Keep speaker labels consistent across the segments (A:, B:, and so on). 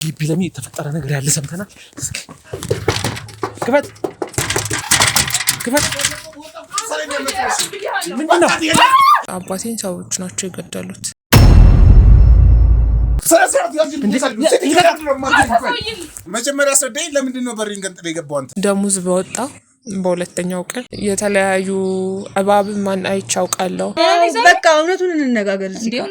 A: ግቢ ለምን የተፈጠረ ነገር ያለ ሰምተናል። ክፈት ምንድነው?
B: አባቴን ሰዎች ናቸው የገደሉት።
C: መጀመሪያ አስረዳኝ። ለምንድን ነው በሪን ገንጥሎ የገባው? አንተ
B: ደሙዝ በወጣ በሁለተኛው ቀን የተለያዩ እባብ ማን አይቻውቃለሁ።
D: በቃ እውነቱን እንነጋገር። እዚህ ጋር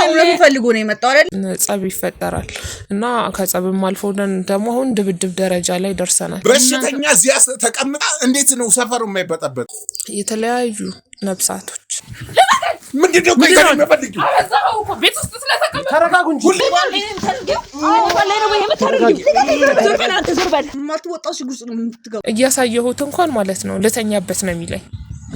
D: እውነቱን ፈልጎ ነው የመጣው አይደል?
B: ጸብ ይፈጠራል እና ከጸብም አልፎ ደግሞ አሁን ድብድብ ደረጃ ላይ ደርሰናል።
C: በሽተኛ እዚያ ተቀምጣ እንዴት ነው ሰፈሩ የማይበጣበት?
B: የተለያዩ ነብሳቶች
C: ምንድነው ከይተን የሚፈልጊው?
B: ቤት ውስጥ ስለተቀመጠ
A: ተረጋጉ እንጂ
B: እያሳየሁት እንኳን ማለት ነው ልተኛበት ነው የሚለኝ።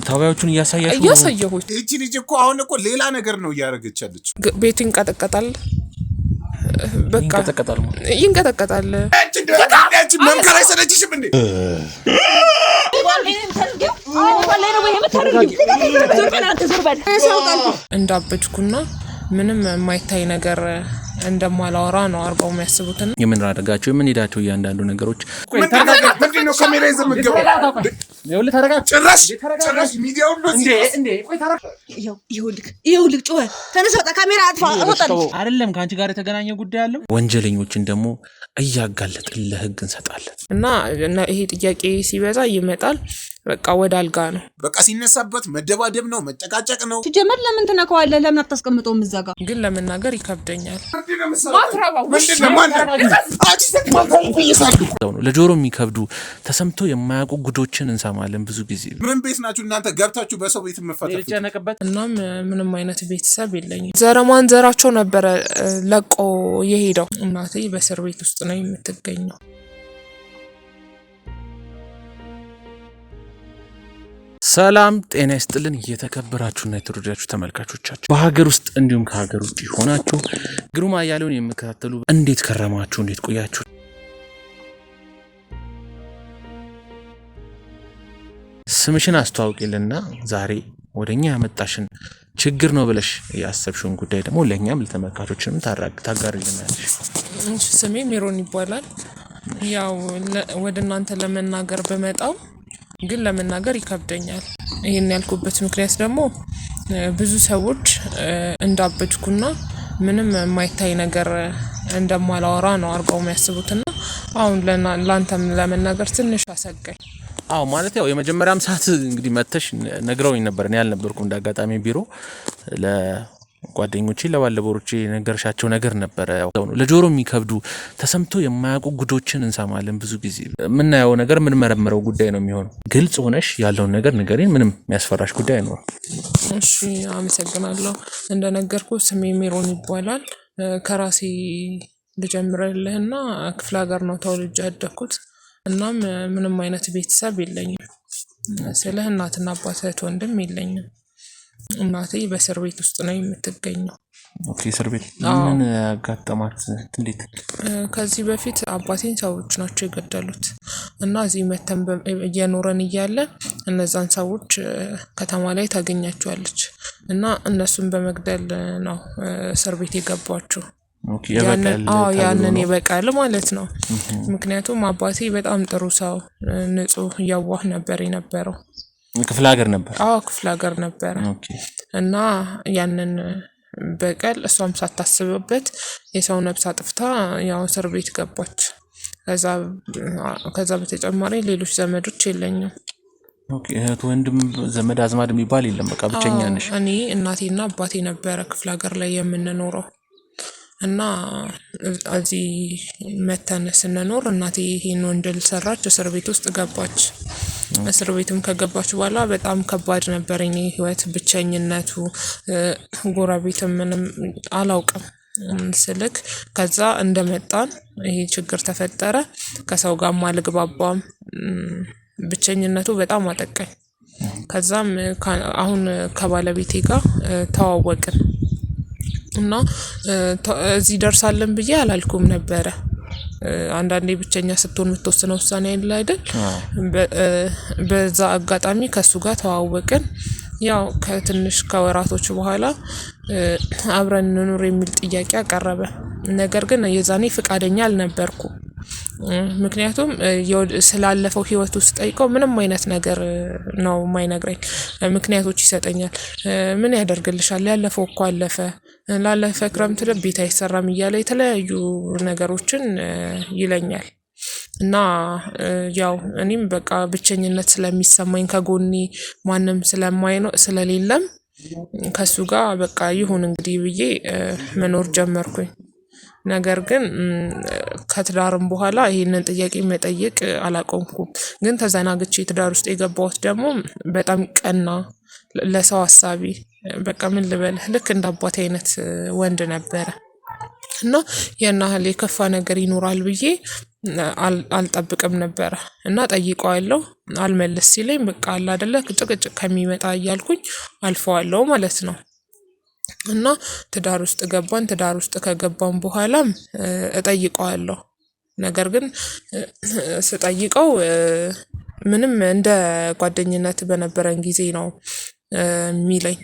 A: ታዋዮቹን
B: እያሳየሁት
C: እቺ ልጅ እኮ አሁን እኮ ሌላ ነገር ነው እያደረገች ያለችው።
B: ቤቱ ይንቀጠቀጣል። በቃ ይንቀጠቀጣል።
C: አንቺ መምከር አይሰለችሽም እንዴ?
B: እንዳበድኩና ምንም የማይታይ ነገር እንደማላወራ ነው አርገው የሚያስቡትና
A: የምንራደጋቸው የምንሄዳቸው እያንዳንዱ ነገሮች
C: ምንድነው ካሜራ ይዘህ የምትገባው?
A: ይኸውልህ ተረጋጋ።
C: ጭራሽ ሚዲያውን ነው
A: እንዴ ቆይ ተረጋጋ።
D: ይኸውልህ ጮኸ። ተነስ፣ ወጣ፣ ካሜራ አጥፋ።
A: አይደለም ከአንቺ ጋር የተገናኘ ጉዳይ አለው። ወንጀለኞችን ደግሞ እያጋለጥን ለህግ እንሰጣለን
B: እና ይሄ ጥያቄ ሲበዛ ይመጣል። በቃ ወደ አልጋ ነው።
C: በቃ ሲነሳበት መደባደብ ነው፣ መጨቃጨቅ ነው።
D: ሲጀመር ለምን ትነካዋለህ? ለምን አታስቀምጠውም እዛ ጋር?
B: ግን ለመናገር ይከብደኛል።
A: ለጆሮ የሚከብዱ ተሰምቶ የማያውቁ ጉዶችን እንሰማለን ብዙ ጊዜ።
C: ምን ቤት ናችሁ እናንተ ገብታችሁ በሰው ቤት የምትፈተፉት?
B: እናም ምንም አይነት ቤተሰብ የለኝም። ዘረማን ዘራቸው ነበረ ለቆ የሄደው። እናቴ በእስር ቤት ውስጥ ነው የምትገኘው።
A: ሰላም ጤና ይስጥልን። እየተከበራችሁና የተወደዳችሁ ተመልካቾቻችን በሀገር ውስጥ እንዲሁም ከሀገር ውጭ ሆናችሁ ግሩም አያሌውን የምከታተሉ እንዴት ከረማችሁ? እንዴት ቆያችሁ? ስምሽን አስተዋውቂልና ዛሬ ወደኛ ያመጣሽን ችግር ነው ብለሽ ያሰብሽውን ጉዳይ ደግሞ ለኛም ለተመልካቾችንም ታጋሪልናለሽ።
B: ስሜ ሜሮን ይባላል። ያው ወደ እናንተ ለመናገር በመጣው ግን ለመናገር ይከብደኛል። ይሄን ያልኩበት ምክንያት ደግሞ ብዙ ሰዎች እንዳበድኩና ምንም የማይታይ ነገር እንደማላወራ ነው አርገው የሚያስቡትና አሁን ላንተም ለመናገር ትንሽ አሰጋኝ።
A: አዎ ማለት ያው የመጀመሪያም ሰዓት እንግዲህ መተሽ ነግረውኝ ነበር። እኔ ያልነበርኩም እንዳጋጣሚ ቢሮ ለጓደኞቼ ለባለቦሮቼ ነገርሻቸው ነገር ነበር። ያው ለጆሮ የሚከብዱ ተሰምቶ የማያውቁ ጉዶችን እንሰማለን ብዙ ጊዜ። የምናየው ነገር ምን መረመረው ጉዳይ ነው የሚሆነው። ግልጽ ሆነሽ ያለውን ነገር ንገሪን። ምንም የሚያስፈራሽ ጉዳይ አይኖርም።
B: እሺ አመሰግናለሁ። እንደነገርኩ ስሜ ሜሮን ይባላል። ከራሴ ልጀምርልህና ክፍለ ሀገር ነው ተወልጄ ያደግኩት። እናም ምንም አይነት ቤተሰብ የለኝም። ስለ እናትና አባት እህት ወንድም የለኝም። እናቴ በእስር ቤት ውስጥ ነው የምትገኘው።
A: ኦኬ እስር ቤት ምን ያጋጠማት? እንዴት?
B: ከዚህ በፊት አባቴን ሰዎች ናቸው የገደሉት እና እዚህ መተን እየኖረን እያለ እነዛን ሰዎች ከተማ ላይ ታገኛቸዋለች እና እነሱን በመግደል ነው እስር ቤት የገባችው። ያንን ይበቃል ማለት ነው። ምክንያቱም አባቴ በጣም ጥሩ ሰው፣ ንጹህ የዋህ ነበር የነበረው።
A: ክፍለ ሀገር ነበር?
B: አዎ ክፍለ ሀገር ነበር። እና ያንን በቀል እሷም ሳታስብበት የሰው ነፍስ አጥፍታ ያው እስር ቤት ገባች። ከዛ በተጨማሪ ሌሎች ዘመዶች የለኝም።
A: እህት ወንድም ዘመድ አዝማድ የሚባል የለም? በቃ ብቸኛ ነሽ?
B: እኔ እናቴና አባቴ ነበረ ክፍለ ሀገር ላይ የምንኖረው እና እዚህ መተን ስንኖር እናቴ ይሄን ወንጀል ሰራች፣ እስር ቤት ውስጥ ገባች። እስር ቤትም ከገባች በኋላ በጣም ከባድ ነበር የኔ ህይወት፣ ብቸኝነቱ፣ ጎረቤትም ምንም አላውቅም ስልክ። ከዛ እንደመጣን ይሄ ችግር ተፈጠረ። ከሰው ጋር አልግባባም፣ ብቸኝነቱ በጣም አጠቃኝ። ከዛም አሁን ከባለቤቴ ጋር ተዋወቅን እና እዚህ ደርሳለን ብዬ አላልኩም ነበረ። አንዳንዴ ብቸኛ ስትሆን የምትወስነው ውሳኔ አይደል? በዛ አጋጣሚ ከሱ ጋር ተዋወቅን። ያው ከትንሽ ከወራቶች በኋላ አብረን እንኑር የሚል ጥያቄ አቀረበ። ነገር ግን የዛኔ ፍቃደኛ አልነበርኩም። ምክንያቱም ስላለፈው ህይወት ውስጥ ጠይቀው ምንም አይነት ነገር ነው የማይነግረኝ። ምክንያቶች ይሰጠኛል። ምን ያደርግልሻል? ያለፈው እኮ አለፈ። ላለፈ ክረምት ቤት አይሰራም እያለ የተለያዩ ነገሮችን ይለኛል። እና ያው እኔም በቃ ብቸኝነት ስለሚሰማኝ ከጎኔ ማንም ስለሌለም ከሱ ጋር በቃ ይሁን እንግዲህ ብዬ መኖር ጀመርኩኝ። ነገር ግን ከትዳርም በኋላ ይሄንን ጥያቄ መጠየቅ አላቆምኩም። ግን ተዘናግቼ ትዳር ውስጥ የገባሁት ደግሞ በጣም ቀና፣ ለሰው አሳቢ፣ በቃ ምን ልበልህ ልክ እንደ አባቴ አይነት ወንድ ነበረ እና ያን ያህል የከፋ ነገር ይኖራል ብዬ አልጠብቅም ነበረ። እና ጠይቀዋለሁ፣ አልመልስ ሲለኝ በቃ አለ አይደለ ጭቅጭቅ ከሚመጣ እያልኩኝ አልፈዋለሁ ማለት ነው። እና ትዳር ውስጥ ገባን። ትዳር ውስጥ ከገባን በኋላም እጠይቀዋለሁ። ነገር ግን ስጠይቀው ምንም እንደ ጓደኝነት በነበረን ጊዜ ነው የሚለኝ።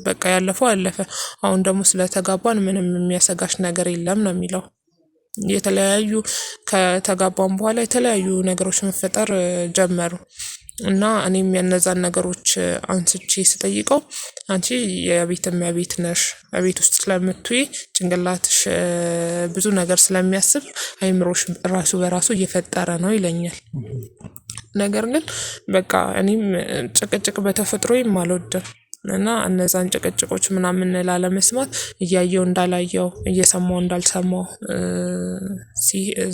B: በቃ ያለፈው አለፈ፣ አሁን ደግሞ ስለተጋባን ምንም የሚያሰጋሽ ነገር የለም ነው የሚለው። የተለያዩ ከተጋባን በኋላ የተለያዩ ነገሮች መፈጠር ጀመሩ እና እኔም የነዛን ነገሮች አንስቼ ስጠይቀው አንቺ የቤት እመቤት ነሽ፣ ቤት ውስጥ ስለምትውይ ጭንቅላትሽ ብዙ ነገር ስለሚያስብ አይምሮሽ ራሱ በራሱ እየፈጠረ ነው ይለኛል። ነገር ግን በቃ እኔም ጭቅጭቅ በተፈጥሮዬም አልወድም እና እነዛን ጭቅጭቆች ምናምን ላለመስማት እያየው እንዳላየው እየሰማው እንዳልሰማው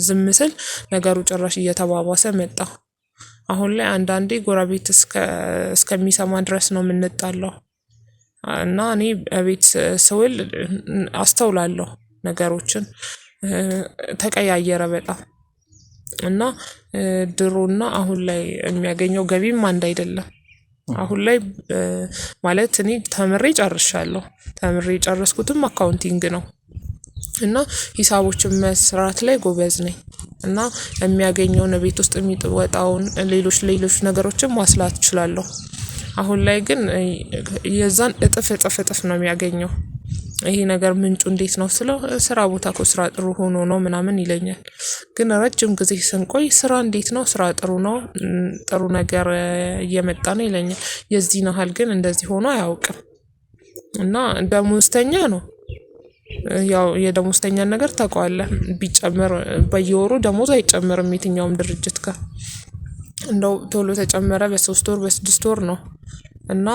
B: ዝም ስል ነገሩ ጭራሽ እየተባባሰ መጣ። አሁን ላይ አንዳንዴ ጎረቤት እስከሚሰማ ድረስ ነው የምንጣላው። እና እኔ ቤት ስውል አስተውላለሁ ነገሮችን። ተቀያየረ በጣም እና ድሮና አሁን ላይ የሚያገኘው ገቢም አንድ አይደለም። አሁን ላይ ማለት እኔ ተምሬ ጨርሻለሁ። ተምሬ የጨረስኩትም አካውንቲንግ ነው እና ሂሳቦችን መስራት ላይ ጎበዝ ነኝ እና የሚያገኘውን ቤት ውስጥ የሚወጣውን ሌሎች ነገሮችን ማስላት እችላለሁ። አሁን ላይ ግን የዛን እጥፍ ነው የሚያገኘው። ይሄ ነገር ምንጩ እንዴት ነው ስለው ስራ ቦታ እኮ ስራ ጥሩ ሆኖ ነው ምናምን ይለኛል። ግን ረጅም ጊዜ ስንቆይ ስራ እንዴት ነው ስራ ጥሩ ነው ጥሩ ነገር እየመጣ ነው ይለኛል። የዚህን ያህል ግን እንደዚህ ሆኖ አያውቅም። እና ደሞዝተኛ ነው። ያው የደሞዝተኛን ነገር ታውቀዋለህ። ቢጨመር በየወሩ ደሞዝ አይጨመርም የትኛውም ድርጅት ጋር። እንደው ቶሎ ተጨመረ በ3 ወር በ6 ወር ነው። እና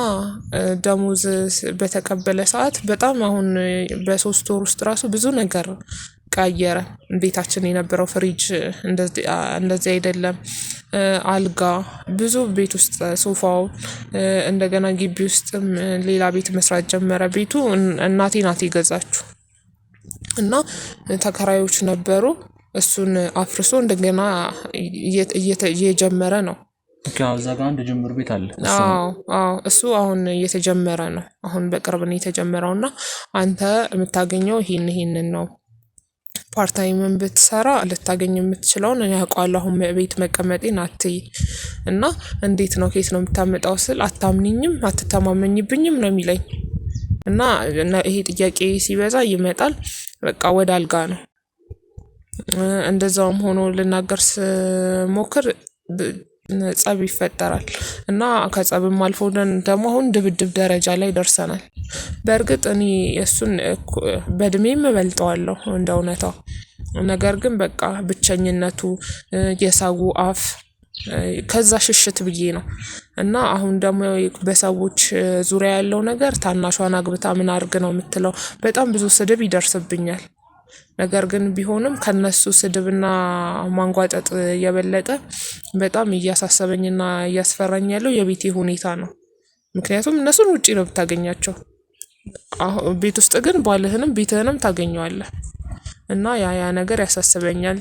B: ደሞዝ በተቀበለ ሰዓት በጣም አሁን በ3 ወር ውስጥ ራሱ ብዙ ነገር ቀየረ። ቤታችን የነበረው ፍሪጅ እንደዚህ አይደለም። አልጋ ብዙ ቤት ውስጥ ሶፋው እንደገና ግቢ ውስጥም ሌላ ቤት መስራት ጀመረ። ቤቱ እናቴ ናት የገዛችው እና ተከራዮች ነበሩ። እሱን አፍርሶ እንደገና እየጀመረ ነው።
A: እዛ ጋር አንድ ጅምር ቤት አለ።
B: እሱ አሁን እየተጀመረ ነው። አሁን በቅርብ ነው የተጀመረው። እና አንተ የምታገኘው ይሄንን ነው። ፓርታይምን ብትሰራ ልታገኝ የምትችለውን እኔ አውቃለሁ። አሁን ቤት መቀመጤን አትይ እና እንዴት ነው ከየት ነው የምታመጣው ስል አታምኒኝም አትተማመኝብኝም ነው የሚለኝ። እና ይሄ ጥያቄ ሲበዛ ይመጣል በቃ ወደ አልጋ ነው። እንደዛውም ሆኖ ልናገር ስሞክር ጸብ ይፈጠራል። እና ከጸብም አልፎ ደግሞ አሁን ድብድብ ደረጃ ላይ ደርሰናል። በእርግጥ እኔ እሱን በእድሜም እበልጠዋለሁ እንደ እውነታው። ነገር ግን በቃ ብቸኝነቱ የሳጉ አፍ ከዛ ሽሽት ብዬ ነው። እና አሁን ደግሞ በሰዎች ዙሪያ ያለው ነገር ታናሿን አግብታ ምን አድርግ ነው የምትለው። በጣም ብዙ ስድብ ይደርስብኛል። ነገር ግን ቢሆንም ከነሱ ስድብና ማንጓጠጥ የበለጠ በጣም እያሳሰበኝና እያስፈራኝ ያለው የቤቴ ሁኔታ ነው። ምክንያቱም እነሱን ውጪ ነው ብታገኛቸው፣ ቤት ውስጥ ግን ባልህንም ቤትህንም ታገኘዋለህ። እና ያ ነገር ያሳስበኛል።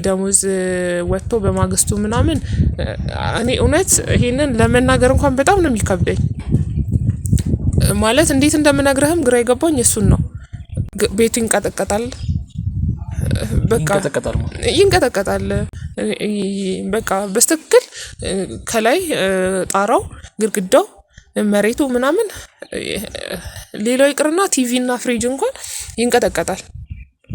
B: ደሞዝ ወጥቶ በማግስቱ ምናምን እኔ እውነት ይሄንን ለመናገር እንኳን በጣም ነው የሚከብደኝ። ማለት እንዴት እንደምነግርህም ግራ የገባኝ እሱን ነው። ቤቱ ይንቀጠቀጣል። በቃ ይንቀጠቀጣል። በቃ በስትክክል ከላይ ጣራው፣ ግድግዳው፣ መሬቱ ምናምን ሌላው ይቅርና ቲቪ እና ፍሪጅ እንኳን ይንቀጠቀጣል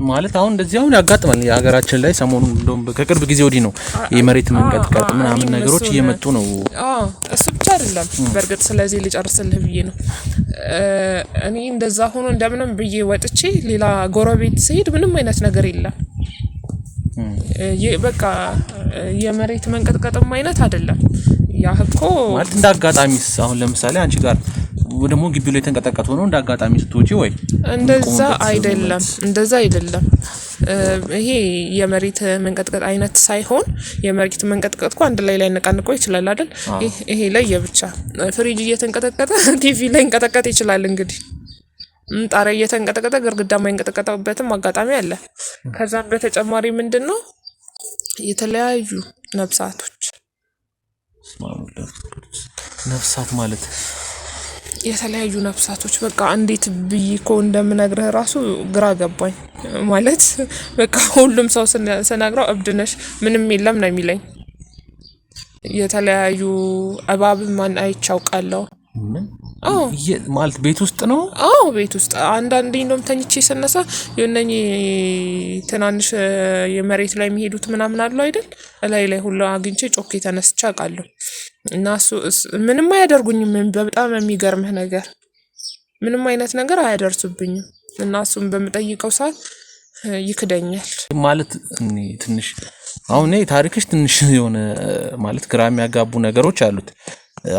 A: ማለት አሁን እንደዚህ አሁን ያጋጥማል የሀገራችን ላይ ሰሞኑን እንደውም ከቅርብ ጊዜ ወዲህ ነው የመሬት መንቀጥቀጥ ምናምን ነገሮች እየመጡ ነው።
B: እሱ ብቻ አይደለም በእርግጥ ስለዚህ ልጨርስልህ ብዬ ነው። እኔ እንደዛ ሆኖ እንደምንም ብዬ ወጥቼ ሌላ ጎረቤት ስሄድ ምንም አይነት ነገር የለም። በቃ የመሬት መንቀጥቀጥም አይነት አይደለም። ያ እኮ
A: ማለት እንዳጋጣሚስ አሁን ለምሳሌ አንቺ ጋር ወደሞ ግቢው ላይ ተንቀጠቀጥ ሆኖ እንዳጋጣሚ ስትወጪ ወይ
B: እንደዛ አይደለም። ይሄ የመሬት መንቀጥቀጥ አይነት ሳይሆን የመሬት መንቀጥቀጥ እኮ አንድ ላይ ሊያነቃንቆ ይችላል አይደል? ይሄ ላይ የብቻ ፍሪጅ እየተንቀጠቀጠ ቲቪ ላይ እንቀጠቀጥ ይችላል እንግዲህ ጣሪያ እየተንቀጠቀጠ ግድግዳ ማይንቀጠቀጥበትም አጋጣሚ አለ። ከዛም በተጨማሪ ምንድነው የተለያዩ
A: ነፍሳት ማለት
B: የተለያዩ ነፍሳቶች በቃ እንዴት ብዬ እኮ እንደምነግርህ ራሱ ግራ ገባኝ። ማለት በቃ ሁሉም ሰው ስነግረው እብድ ነሽ ምንም የለም ነው የሚለኝ። የተለያዩ እባብ ማን አይቻውቃለሁ
A: ማለት ቤት ውስጥ ነው።
B: ቤት ውስጥ አንዳንዴ እንደውም ተኝቼ ስነሳ የነኝ ትናንሽ የመሬት ላይ የሚሄዱት ምናምን አሉ አይደል? ላይ ሁሉ አግኝቼ ጮኬ ተነስቼ አውቃለሁ። እና እሱ ምንም አያደርጉኝም። በጣም የሚገርምህ ነገር ምንም አይነት ነገር አያደርሱብኝም። እና እሱም በምጠይቀው ሰዓት ይክደኛል።
A: ማለት ትንሽ አሁን ታሪክሽ ትንሽ የሆነ ማለት ግራ የሚያጋቡ ነገሮች አሉት።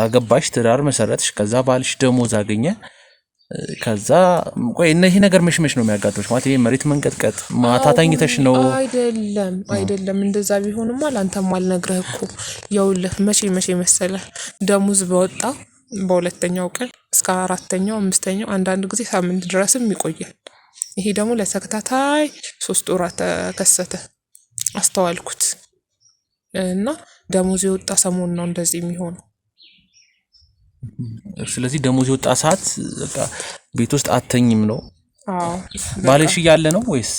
A: አገባሽ፣ ትዳር መሰረትሽ፣ ከዛ ባልሽ ደሞዝ አገኘ፣ ከዛ ቆይ ይሄ ነገር መሽመሽ ነው የሚያጋጥምሽ ማለት ይሄ መሬት መንቀጥቀጥ ማታ ተኝተሽ ነው?
B: አይደለም እንደዛ ቢሆንማ ላንተም አልነግርህ እኮ። ይኸውልህ መቼ መሰለህ ደሞዝ በወጣ በሁለተኛው ቀን እስከ 4ኛው 5ኛው አንዳንድ ጊዜ ሳምንት ድረስም ይቆያል። ይሄ ደግሞ ለተከታታይ 3 ወራት ተከሰተ አስተዋልኩት። እና ደሞዝ የወጣ ሰሞን ነው እንደዚህ የሚሆነው።
A: ስለዚህ ደሞዝ የወጣ ሰዓት በቃ ቤት ውስጥ አተኝም ነው? ባልሽ እያለ ነው ወይስ?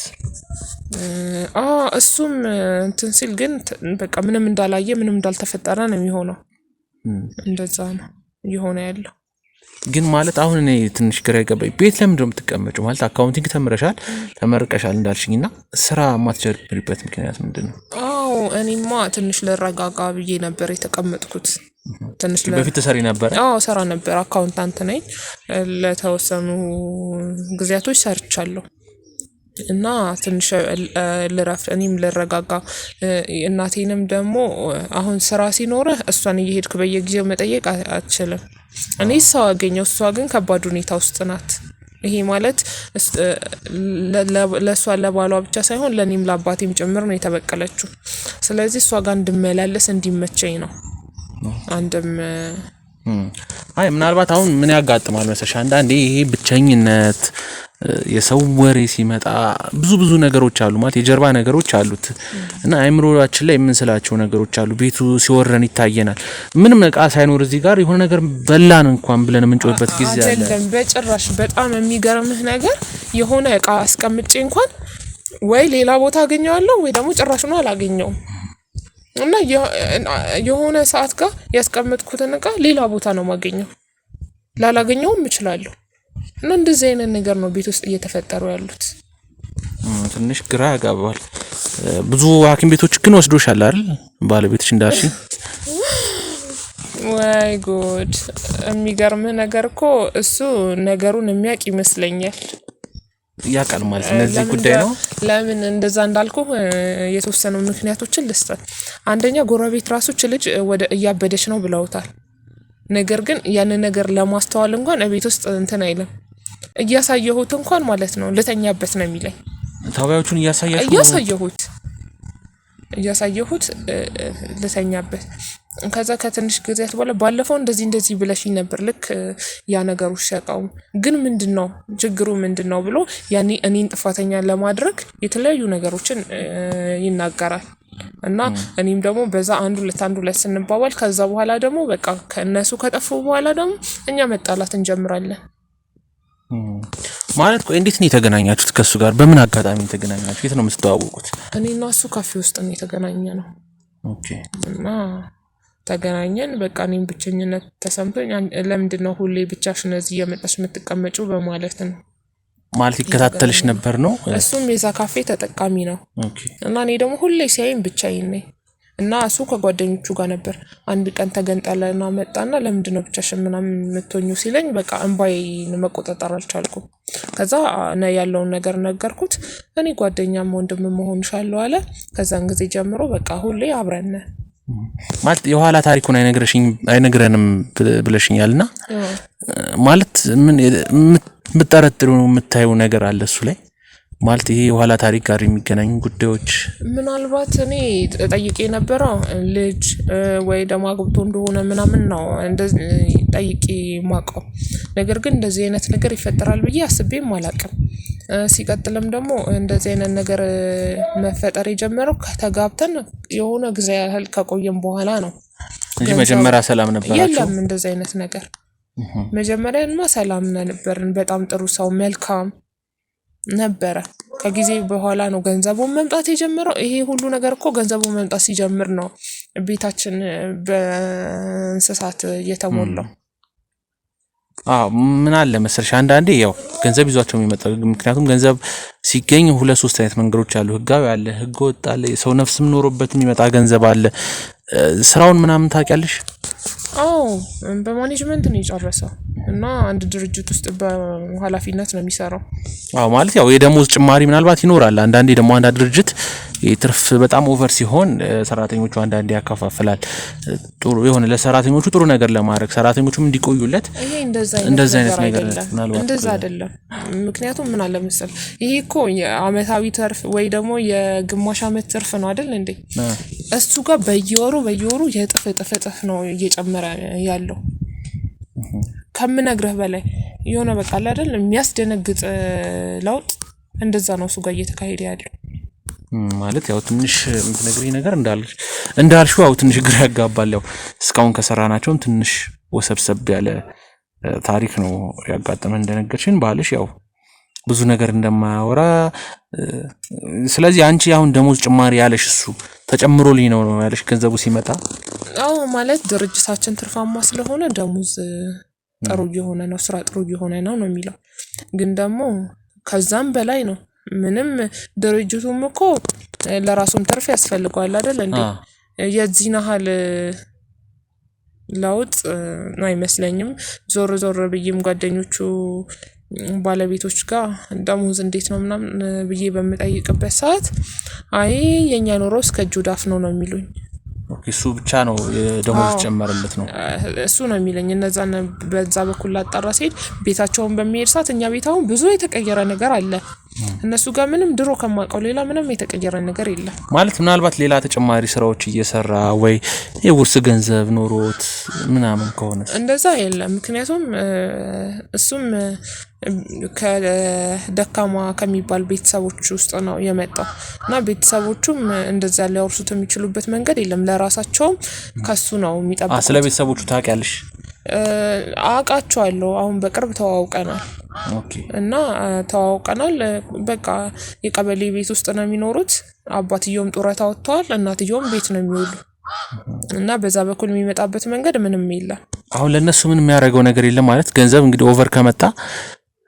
B: እሱም እንትን ሲል ግን በቃ ምንም እንዳላየ ምንም እንዳልተፈጠረ ነው የሚሆነው። እንደዛ ነው እየሆነ ያለው።
A: ግን ማለት አሁን እኔ ትንሽ ግራ ይገባኝ ቤት ለምን ነው የምትቀመጪው? ማለት አካውንቲንግ ተመረሻል ተመርቀሻል እንዳልሽኝና ስራ ማትጀምሪበት ምክንያት ምንድነው?
B: እኔማ ትንሽ ልረጋጋ ብዬ ነበር የተቀመጥኩት። ትንሽ
A: በፊት ተሰሪ ነበር?
B: ሰራ ነበር። አካውንታንት ነኝ። ለተወሰኑ ጊዜያቶች ሰርቻለሁ እና ትንሽ ልረፍ እኔም ልረጋጋ። እናቴንም ደግሞ አሁን ስራ ሲኖርህ እሷን እየሄድክ በየጊዜው መጠየቅ አትችልም። እኔ ሰው አገኘው፣ እሷ ግን ከባድ ሁኔታ ውስጥ ናት። ይሄ ማለት ለእሷ ለባሏ ብቻ ሳይሆን ለእኔም ለአባቴም ጭምር ነው የተበቀለችው። ስለዚህ እሷ ጋር እንድመላለስ እንዲመቸኝ ነው። አንድም
A: ምናልባት አሁን ምን ያጋጥማል መሰለሽ አንዳንዴ ይሄ ብቸኝነት የሰው ወሬ ሲመጣ ብዙ ነገሮች አሉ ማለት የጀርባ ነገሮች አሉት እና አይምሮአችን ላይ የምንስላቸው ነገሮች አሉ። ቤቱ ሲወረን ይታየናል። ምንም እቃ ሳይኖር እዚህ ጋር የሆነ ነገር በላን እንኳን ብለን የምንጮህበት ጊዜ አለ።
B: አይደለም በጭራሽ። በጣም የሚገርምህ ነገር የሆነ እቃ አስቀምጬ እንኳን ወይ ሌላ ቦታ አገኘዋለሁ ወይ ደግሞ ጭራሽ ነው አላገኘውም። እና የሆነ ሰዓት ጋር ያስቀመጥኩትን እቃ ሌላ ቦታ ነው ማገኘው፣ ላላገኘውም እችላለሁ። እና እንደዚህ አይነት ነገር ነው ቤት ውስጥ እየተፈጠሩ ያሉት።
A: ትንሽ ግራ ያጋባል። ብዙ ሐኪም ቤቶች ግን ወስዶሻል አይደል ባለቤትሽ እንዳልሽ?
B: ወይ ጉድ! የሚገርም ነገር እኮ እሱ ነገሩን የሚያውቅ ይመስለኛል።
A: ያቃል ማለት እነዚህ ጉዳይ ነው።
B: ለምን እንደዛ እንዳልኩ የተወሰኑ ምክንያቶችን ልስጥ። አንደኛ ጎረቤት ራሶች ልጅ ወደ እያበደች ነው ብለውታል። ነገር ግን ያንን ነገር ለማስተዋል እንኳን ቤት ውስጥ እንትን አይልም። እያሳየሁት እንኳን ማለት ነው ልተኛበት ነው የሚለኝ።
A: ታዋቂዎቹን
B: እያሳየሁት ልተኛበት። ከዛ ከትንሽ ጊዜያት በኋላ ባለፈው እንደዚህ ብለሽኝ ነበር ልክ ያ ነገሩ ሲያቃው ግን ምንድነው ችግሩ ምንድነው ብሎ ያኔ እኔን ጥፋተኛ ለማድረግ የተለያዩ ነገሮችን ይናገራል። እና እኔም ደግሞ በዛ አንድ ሁለት ስንባባል ከዛ በኋላ ደግሞ በቃ ከነሱ ከጠፉ በኋላ ደግሞ እኛ መጣላት እንጀምራለን።
A: ማለት ቆይ እንዴት ነው የተገናኛችሁት? ከሱ ጋር በምን አጋጣሚ የተገናኛችሁት? የት ነው የምትተዋወቁት?
B: እኔና እሱ ካፌ ውስጥ ነው የተገናኘነው።
A: ኦኬ።
B: እና ተገናኘን። በቃ እኔም ብቸኝነት ተሰምቶኝ ለምንድነው ሁሌ ብቻሽን እዚህ እየመጣሽ የምትቀመጪው በማለት ነው
A: ማለት ይከታተልሽ ነበር ነው።
B: እሱም የዛ ካፌ ተጠቃሚ ነው እና እኔ ደግሞ ሁሌ ሲያይኝ ብቻዬን ነኝ እና እሱ ከጓደኞቹ ጋር ነበር። አንድ ቀን ተገንጠለና መጣና ለምንድነው ብቻሽን ምናምን የምትሆኚው ሲለኝ በቃ እንባዬን መቆጣጠር አልቻልኩም። ከዛ ያለውን ነገር ነገርኩት። እኔ ጓደኛም ወንድም መሆንሻለሁ አለ። ከዛን ጊዜ ጀምሮ በቃ ሁሌ አብረን ነን
A: ማለት የኋላ ታሪኩን አይነግረንም ብለሽኛልና ማለት ምን የምትጠረጥሩ የምታዩ ነገር አለ እሱ ላይ ማለት ይሄ የኋላ ታሪክ ጋር የሚገናኙ ጉዳዮች
B: ምናልባት እኔ ጠይቄ ነበረው ልጅ ወይ ደግሞ አግብቶ እንደሆነ ምናምን ነው እንደዚህ ጠይቄ ማቀው። ነገር ግን እንደዚህ አይነት ነገር ይፈጠራል ብዬ አስቤም አላቅም። ሲቀጥልም ደግሞ እንደዚህ አይነት ነገር መፈጠር የጀመረው ከተጋብተን የሆነ ጊዜ ያህል ከቆየም በኋላ ነው
A: እንጂ መጀመሪያ ሰላም ነበራችሁ?
B: የለም እንደዚህ አይነት ነገር መጀመሪያማ ሰላም ነበርን። በጣም ጥሩ ሰው መልካም ነበረ። ከጊዜ በኋላ ነው ገንዘቡን መምጣት የጀመረው። ይሄ ሁሉ ነገር እኮ ገንዘቡን መምጣት ሲጀምር ነው ቤታችን በእንስሳት የተሞላው።
A: ምን አለ መሰለሽ አንዳንዴ ያው ገንዘብ ይዟቸው የሚመጣው ምክንያቱም ገንዘብ ሲገኝ 2-3 አይነት መንገዶች አሉ። ህጋዊ አለ፣ ህገወጥ አለ፣ የሰው ነፍስም ኖሮበት የሚመጣ ገንዘብ አለ። ስራውን ምናምን ታውቂያለሽ?
B: በማኔጅመንት ነው የጨረሰው እና አንድ ድርጅት ውስጥ በኃላፊነት ነው የሚሰራው።
A: ማለት ያው የደሞዝ ጭማሪ ምናልባት ይኖራል። አንዳንዴ ደግሞ አንዳንድ ድርጅት የትርፍ በጣም ኦቨር ሲሆን ሰራተኞቹ አንዳንዴ ያከፋፍላል። ጥሩ የሆነ ለሰራተኞቹ ጥሩ ነገር ለማድረግ ሰራተኞቹም እንዲቆዩለት
B: ይሄ እንደዛ አይነት ነገር እንደዛ አይደለም። ምክንያቱም ምን አለ መሰል ይሄ እኮ የአመታዊ ትርፍ ወይ ደግሞ የግማሽ አመት ትርፍ ነው አይደል እንዴ? እሱ ጋር በየወሩ የጥፍ ነው እየጨመረ ያለው ከምነግርህ በላይ የሆነ በቃ አይደል የሚያስደነግጥ ለውጥ እንደዛ ነው እሱ ጋር እየተካሄደ ያለው።
A: ማለት ያው ትንሽ የምትነግሪኝ ነገር እንዳልሽው ያው ትንሽ ግራ ያጋባል። ያው እስካሁን ከሰራናቸውም ትንሽ ወሰብሰብ ያለ ታሪክ ነው ያጋጠመን እንደነገርሽን ባልሽ ያው ብዙ ነገር እንደማያወራ። ስለዚህ አንቺ አሁን ደሞዝ ጭማሪ ያለሽ እሱ ተጨምሮልኝ ነው ያለሽ ገንዘቡ ሲመጣ?
B: ማለት ድርጅታችን ትርፋማ ስለሆነ ደሞዝ ጥሩ እየሆነ ነው፣ ስራ ጥሩ እየሆነ ነው የሚለው። ግን ደግሞ ከዛም በላይ ነው። ምንም ድርጅቱም እኮ ለራሱም ትርፍ ያስፈልገዋል አይደል እንዴ? የዚህን ያህል ለውጥ አይመስለኝም። ዞር ብዬም ጓደኞቹ ባለቤቶች ጋር ደሞዝ እንዴት ነው ምናምን ብዬ በምጠይቅበት ሰዓት አይ የኛ ኑሮ እስከ እጁ ዳፍ ነው የሚሉኝ።
A: እሱ ብቻ ነው የደሞዝ ጨመረለት ነው
B: እሱ ነው የሚለኝ። እነዛን በዛ በኩል ላጣራ ሲሄድ ቤታቸውን በሚሄድ ሰዓት እኛ ቤታውን ብዙ የተቀየረ ነገር አለ። እነሱ ጋር ምንም ድሮ ከማውቀው ሌላ ምንም የተቀየረ ነገር የለም።
A: ማለት ምናልባት ሌላ ተጨማሪ ስራዎች እየሰራ ወይ የውርስ ገንዘብ ኖሮት ምናምን ከሆነ
B: እንደዛ የለም። ምክንያቱም እሱም ከደካማ ከሚባል ቤተሰቦች ውስጥ ነው የመጣው እና ቤተሰቦቹም እንደዛ ሊያወርሱት የሚችሉበት መንገድ የለም። ለራሳቸውም ከሱ ነው የሚጠብቁት።
A: ስለ ቤተሰቦቹ ታውቂያለሽ?
B: አውቃቸዋለሁ። አሁን በቅርብ ተዋውቀናል እና ተዋውቀናል። በቃ የቀበሌ ቤት ውስጥ ነው የሚኖሩት። አባትየውም ጡረታ ወጥተዋል፣ እናትየውም ቤት ነው የሚውሉ እና በዛ በኩል የሚመጣበት መንገድ ምንም የለም።
A: አሁን ለነሱ ምንም የሚያደርገው ነገር የለም ማለት ገንዘብ እንግዲህ ኦቨር ከመጣ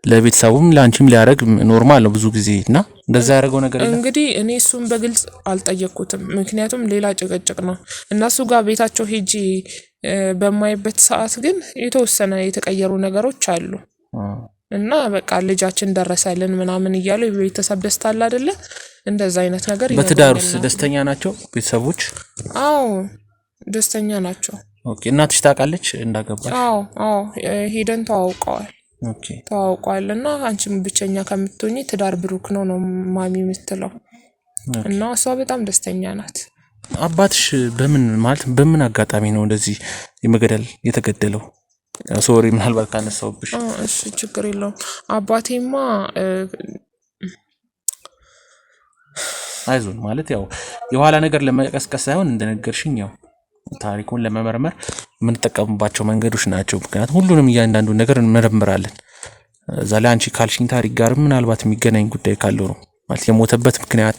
A: ለቤተሰቡም ለአንቺም ሊያደርግ ኖርማል ነው ብዙ ጊዜ እና እንደዛ ያደረገው ነገር የለም።
B: እንግዲህ እኔ እሱን በግልጽ አልጠየቅኩትም፣ ምክንያቱም ሌላ ጭቅጭቅ ነው። እነሱ ጋር ቤታቸው ሄጂ በማይበት ሰዓት ግን የተወሰነ የተቀየሩ ነገሮች አሉ እና በቃ ልጃችን ደረሰልን ምናምን እያሉ የቤተሰብ ደስታ አለ አይደለ? እንደዛ አይነት ነገር ይላል።
A: በትዳሩስ ደስተኛ ናቸው ቤተሰቦች?
B: አዎ ደስተኛ ናቸው።
A: እናትሽ ታውቃለች እንዳገባሽ?
B: አዎ ሄደን ተዋውቀዋል እና አንቺም ብቸኛ ከምትሆኚ ትዳር ብሩክ ነው ማሚ የምትለው እና እሷ በጣም ደስተኛ ናት።
A: አባትሽ በምን አጋጣሚ ነው እንደዚህ የተገደለው? ሶሪ ምናልባት ካነሳውብሽ።
B: እሺ ችግር የለውም። አባቴማ
A: አይዞን ማለት ያው የኋላ ነገር ለመቀስቀስ ሳይሆን እንደነገርሽኝ ያው ታሪኩን ለመመርመር የምንጠቀምባቸው መንገዶች ናቸው። ምክንያቱም ሁሉንም እያንዳንዱ ነገር እንመረምራለን። እዛ ላይ አንቺ ካልሽኝ ታሪክ ጋር ምናልባት የሚገናኝ ጉዳይ ካለው ነው ማለት የሞተበት ምክንያት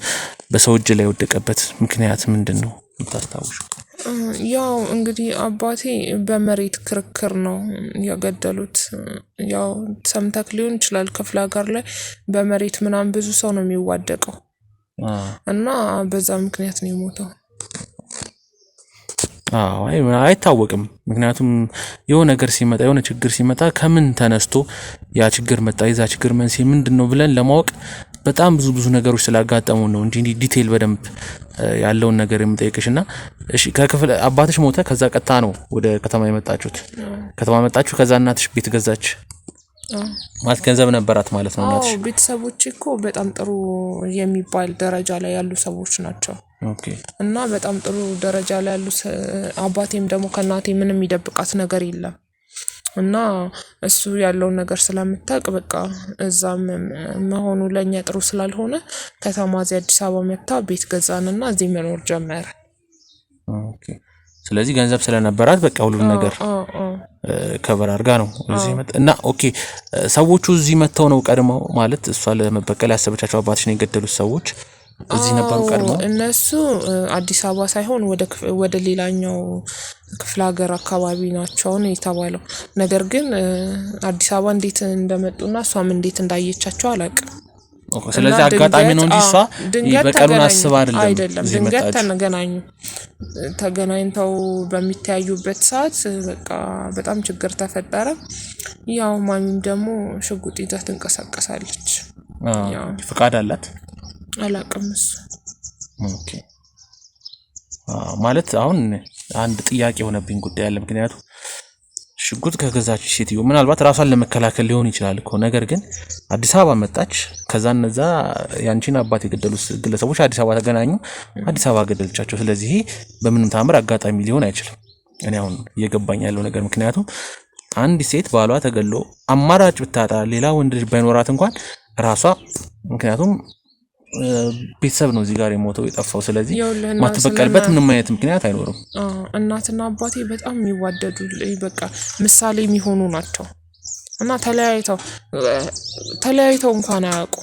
A: በሰው እጅ ላይ ወደቀበት ምክንያት ምንድነው የምታስታውሽው?
B: ያው እንግዲህ አባቴ በመሬት ክርክር ነው ያገደሉት። ያው ሰምተክ ሊሆን ይችላል ክፍለ ሀገር ላይ በመሬት ምናምን ብዙ ሰው ነው የሚዋደቀው እና በዛ ምክንያት ነው የሞተው።
A: አይታወቅም። ምክንያቱም የሆነ ነገር ሲመጣ የሆነ ችግር ሲመጣ ከምን ተነስቶ ያ ችግር መጣ የዛ ችግር መንስኤ ምንድነው ብለን ለማወቅ በጣም ብዙ ነገሮች ስላጋጠሙ ነው እንጂ ዲቴል በደንብ ያለውን ነገር የምጠይቅሽና እሺ ከክፍል አባትሽ ሞተ ከዛ ቀጣ ነው ወደ ከተማ የመጣችሁት? ከተማ መጣችሁ ከዛ እናትሽ ቤት ገዛች ማለት ገንዘብ ነበራት ማለት ነው እናትሽ?
B: ቤተሰቦቼ እኮ በጣም ጥሩ የሚባል ደረጃ ላይ ያሉ ሰዎች ናቸው።
A: ኦኬ።
B: እና በጣም ጥሩ ደረጃ ላይ ያሉ አባቴም ደግሞ ከእናቴ ምንም ይደብቃት ነገር የለም እና እሱ ያለውን ነገር ስለምታውቅ በቃ እዛም መሆኑ ለኛ ጥሩ ስላልሆነ ከተማ እዚህ አዲስ አበባ መጣ ቤት ገዛንና እዚህ መኖር ጀመረ።
A: ኦኬ። ስለዚህ ገንዘብ ስለነበራት በቃ ሁሉ ነገር ከበር አድርጋ ነው እዚህ መጣ እና ኦኬ። ሰዎቹ እዚህ መተው ነው ቀድመው ማለት እሷ ለመበቀል ያሰበቻቸው አባትሽ ነው የገደሉት ሰዎች እዚህ ነበሩ ቀድመው?
B: እነሱ አዲስ አበባ ሳይሆን ወደ ሌላኛው ክፍለ ሀገር አካባቢ ናቸው ነው የተባለው። ነገር ግን አዲስ አበባ እንዴት እንደመጡና እሷም እንዴት እንዳየቻቸው አላውቅም።
A: ስለዚህ አጋጣሚ ነው እንጂ እሷ በቀሉን አስባ አይደለም
B: ድንገት ተገናኝተው በሚተያዩበት ሰዓት በቃ በጣም ችግር ተፈጠረ። ያው ማሚም ደግሞ ሽጉጥ ይዛ ትንቀሳቀሳለች።
A: ያው ፍቃድ አላት
B: አላውቅም እሱ።
A: ኦኬ። ማለት አሁን አንድ ጥያቄ ሆነብኝ ጉዳይ አለ። ምክንያቱም ሽጉጥ ከገዛች ሴትዮ ምናልባት ራሷን ለመከላከል ሊሆን ይችላል እኮ ነገር ግን አዲስ አበባ መጣች ከዛ እነዛ ያንቺን አባት የገደሉት ግለሰቦች አዲስ አበባ ተገናኙ አዲስ አበባ ገደለቻቸው። ስለዚህ በምንም ታምር አጋጣሚ ሊሆን አይችልም። እኔ አሁን እየገባኝ ያለው ነገር ምክንያቱም አንድ ሴት ባሏ ተገሎ አማራጭ ብታጣ ሌላ ወንድ ልጅ ባይኖራት እንኳን ራሷ ምክንያቱም ቤተሰብ ነው እዚህ ጋር የሞተው የጠፋው። ስለዚህ ማትበቀልበት ምንም አይነት ምክንያት አይኖርም።
B: እናትና አባቴ በጣም የሚዋደዱ በቃ ምሳሌ የሚሆኑ ናቸው እና ተለያይተው እንኳን አያውቁ።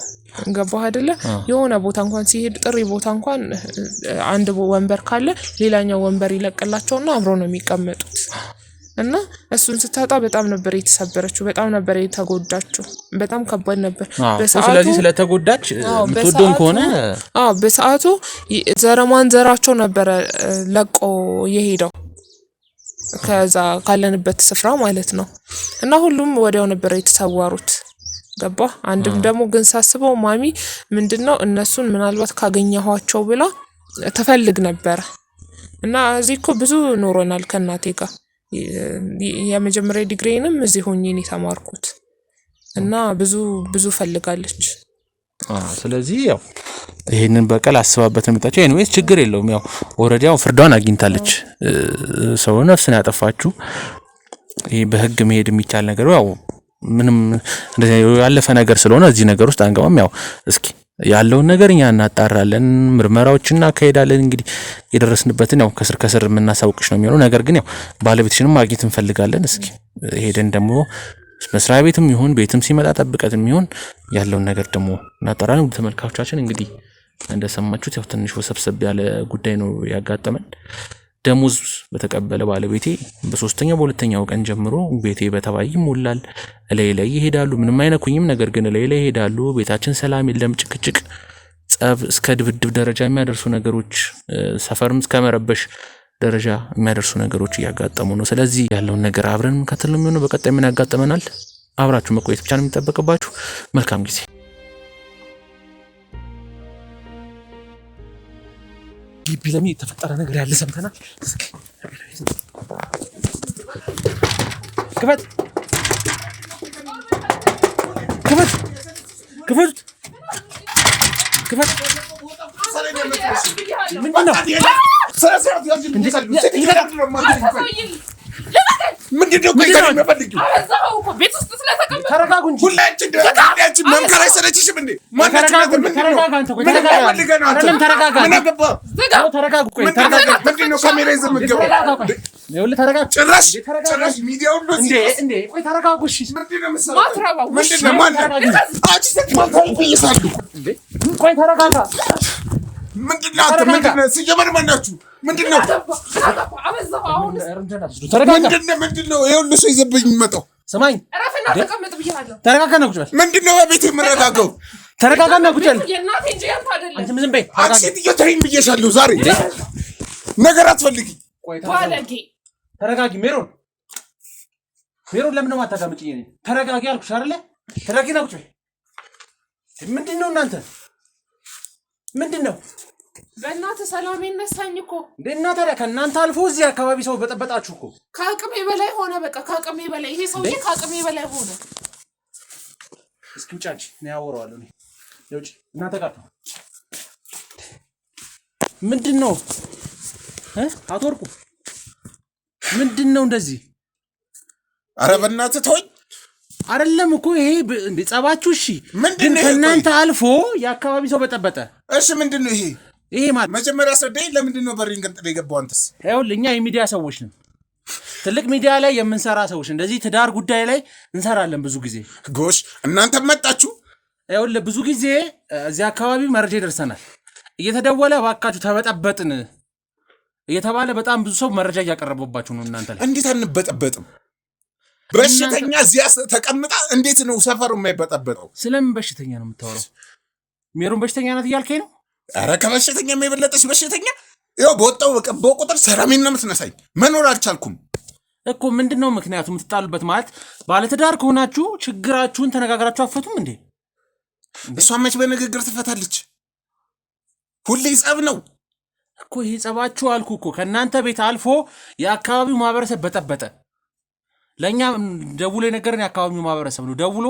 B: ገባህ አይደለ? የሆነ ቦታ እንኳን ሲሄድ ጥሪ ቦታ እንኳን አንድ ወንበር ካለ ሌላኛው ወንበር ይለቅላቸውና አብረው ነው የሚቀመጡት። እና እሱን ስታጣ በጣም ነበር የተሰበረችው በጣም ነበር የተጎዳችው በጣም ከባድ ነበር
A: በሰዓቱ። ስለዚህ ስለተጎዳች ምትወደውን ከሆነ
B: በሰዓቱ ዘረማን ዘራቸው ነበር ለቆ የሄደው ከዛ ካለንበት ስፍራ ማለት ነው። እና ሁሉም ወዲያው ነበር የተሰዋሩት። ገባ? አንድም ደግሞ ግን ሳስበው ማሚ ምንድነው እነሱን ምናልባት ካገኘኋቸው ብላ ተፈልግ ነበር። እና እዚህ እኮ ብዙ ኖሮናል ከናቴ ጋር የመጀመሪያ ዲግሪንም እዚህ ሆኜ ነው የተማርኩት እና ብዙ ፈልጋለች።
A: ስለዚህ ያው ይሄንን በቀል አስባበት ነው የመጣችው። ኤኒዌይስ ችግር የለውም። ያው ኦሬዲ ያው ፍርዷን አግኝታለች። ሰው ነፍስን ያጠፋችሁ ይሄ በህግ መሄድ የሚቻል ነገር ያው ምንም እንደዚህ ያለፈ ነገር ስለሆነ እዚህ ነገር ውስጥ አንገባም። ያው እስኪ ያለውን ነገር እኛ እናጣራለን ምርመራዎችን እናካሄዳለን። እንግዲህ የደረስንበትን ያው ከስር የምናሳውቅሽ ነው የሚሆነው። ነገር ግን ያው ባለቤትሽንም ማግኘት እንፈልጋለን። እስኪ ሄደን ደግሞ መስሪያ ቤትም ይሁን ቤትም ሲመጣ ጠብቀትም ይሁን ያለውን ነገር ደግሞ እናጣራለን። ተመልካቾቻችን እንግዲህ እንደሰማችሁት ያው ትንሽ ወሰብሰብ ያለ ጉዳይ ነው ያጋጠመን። ደሞዝ በተቀበለ ባለቤቴ በሶስተኛው በሁለተኛው ቀን ጀምሮ ቤቴ በተባይ ይሞላል። ላይ ይሄዳሉ ምንም አይነኩኝም። ነገር ግን ላይ ይሄዳሉ። ቤታችን ሰላም የለም። ጭቅጭቅ፣ ጸብ እስከ ድብድብ ደረጃ የሚያደርሱ ነገሮች ሰፈርም እስከ መረበሽ ደረጃ የሚያደርሱ ነገሮች እያጋጠሙ ነው። ስለዚህ ያለውን ነገር አብረን እንከታተል ነው የሚሆነው። በቀጣይ ምን ያጋጠመናል አብራችሁ መቆየት ብቻ ነው የሚጠበቅባችሁ። መልካም ጊዜ። ግቢ ለምን የተፈጠረ ነገር ያለ ሰምተናል። ክፈት
C: ምንድነው ቤት ውስጥ ስለተቀመጠ ተረጋጉ እንጂ ሁላችን መምከር አይሰለችሽም እንዴ? ምንድነው ካሜራ ይዘህ የምትገባው? ጭራሽ ሚዲያው ምንድነው? ሲጀመር ማናችሁ? ምንድነው? ምንድነው? ይኸውልህ ሰው ይዘብኝ የሚመጣው
A: ስማኝ፣ ተረጋጋና ቁጭ በል።
C: ምንድነው በቤት የምረጋጋው?
A: ተረጋጋና ቁጭ በል።
C: አንተም ዝም በይ። ሴትዮ ተይኝ ብዬሻለሁ። ዛሬ ነገር አትፈልጊ።
A: ተረጋጊ ሜሮን። ለምን ነው የማታዳምጪኝ? ተረጋጊ አልኩሽ አይደለ? ተረጋጊና ቁጭ በይ። ምንድነው እናንተ? ምንድነው?
B: በእናትህ ሰላም ይነሳኝ እኮ
A: እና ታዲያ ከእናንተ አልፎ እዚህ አካባቢ ሰው በጠበጣችሁ እኮ።
B: ከአቅሜ በላይ ሆነ። በቃ ከአቅሜ በላይ ይሄ ሰውዬ ከአቅሜ በላይ ሆነ።
A: እስኪ ውጭ አንቺ ነው ያወራዋለሁ። እኔ ውጭ እናንተ ጋር ነው። ምንድነው አቶ ወርቁ? ምንድነው እንደዚህ?
C: ኧረ በእናትህ ተወኝ።
A: አይደለም እኮ ይሄ እንደ ጸባችሁ። እሺ ግን ከእናንተ አልፎ የአካባቢ ሰው በጠበጠ።
C: እሺ ምንድነው ይሄ?
A: ይሄ ማለት
C: መጀመሪያ አስረዳኝ። ለምንድን ነው በሪን ገንጥሎ የገባው? አንተስ?
A: ይኸውልህ እኛ የሚዲያ ሰዎች ነን። ትልቅ ሚዲያ ላይ የምንሰራ ሰዎች እንደዚህ ትዳር ጉዳይ ላይ እንሰራለን ብዙ ጊዜ።
C: ጎሽ እናንተ መጣችሁ።
A: ይኸውልህ ብዙ ጊዜ እዚህ አካባቢ መረጃ ይደርሰናል። እየተደወለ እባካችሁ ተበጠበጥን እየተባለ በጣም ብዙ ሰው መረጃ እያቀረበባችሁ ነው እናንተ ላይ።
C: እንዴት አንበጠበጥም? በሽተኛ እዚያ ተቀምጣ እንዴት ነው ሰፈሩ የማይበጠበጠው?
A: ስለምን በሽተኛ ነው የምታወራው? ሜሮን በሽተኛ ናት እያልከኝ ነው?
C: ኧረ ከበሽተኛ የበለጠች በሽተኛ። ይኸው በወጣው በቀባው ቁጥር ሰላሜን ነው የምትነሳኝ። መኖር አልቻልኩም
A: እኮ። ምንድነው ምክንያቱ የምትጣሉበት? ማለት ባለትዳር ከሆናችሁ ችግራችሁን ተነጋግራችሁ አፈቱም እንዴ?
C: እሷ መች በንግግር ትፈታለች? ሁሌ ጸብ ነው
A: እኮ። ይሄ ጸባችሁ አልኩ እኮ ከእናንተ ቤት አልፎ የአካባቢው ማህበረሰብ በጠበጠ። ለእኛ ደውሎ የነገረን የአካባቢው ማህበረሰብ ነው። ደውሎ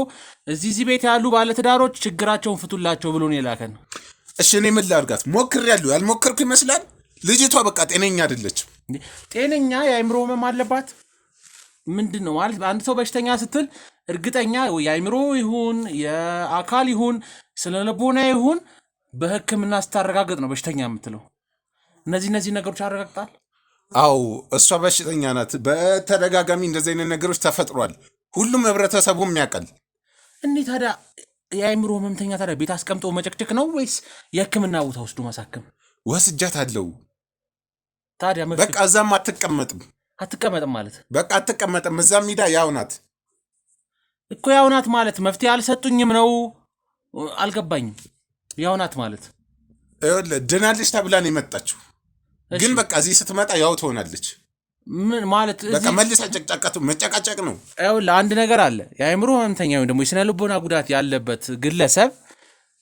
A: እዚህ ቤት ያሉ ባለትዳሮች ችግራቸውን ፍቱላቸው ብሎ ነው የላከን።
C: እሺ እኔ ምን ላድርጋት? ሞክሬያለሁ። ያልሞከርኩ ይመስላል። ልጅቷ በቃ ጤነኛ አይደለችም።
A: ጤነኛ የአእምሮ ህመም አለባት። ምንድን ነው ማለት? አንድ ሰው በሽተኛ ስትል እርግጠኛ የአእምሮ ይሁን የአካል ይሁን ስነልቦና ይሁን በሕክምና ስታረጋግጥ ነው በሽተኛ የምትለው። እነዚህ ነገሮች ያረጋግጣል።
C: አዎ እሷ በሽተኛ ናት። በተደጋጋሚ እንደዚህ አይነት ነገሮች ተፈጥሯል። ሁሉም ህብረተሰቡም ያውቃል።
A: እኔ ታዲያ የአእምሮ ህመምተኛ ታዲያ ቤት አስቀምጦ መጨቅጨቅ ነው ወይስ የሕክምና ቦታ ወስዶ ማሳከም?
C: ወስጃት አለው።
A: ታዲያ
C: በቃ እዛም አትቀመጥም
A: ማለት
C: በቃ አትቀመጥም። እዛም ሂዳ ያው ናት
A: እኮ። ያው ናት ማለት መፍትሄ አልሰጡኝም ነው? አልገባኝም። ያው ናት ማለት
C: ድናለች ተብላ ነው የመጣችው። ግን በቃ እዚህ ስትመጣ ያው ትሆናለች።
A: ምን ማለት?
C: በቃ መልሳ መጨቃጨቅ ነው።
A: አንድ ነገር አለ። የአእምሮ ህመምተኛ ወይም ደግሞ የስነ ልቦና ጉዳት ያለበት ግለሰብ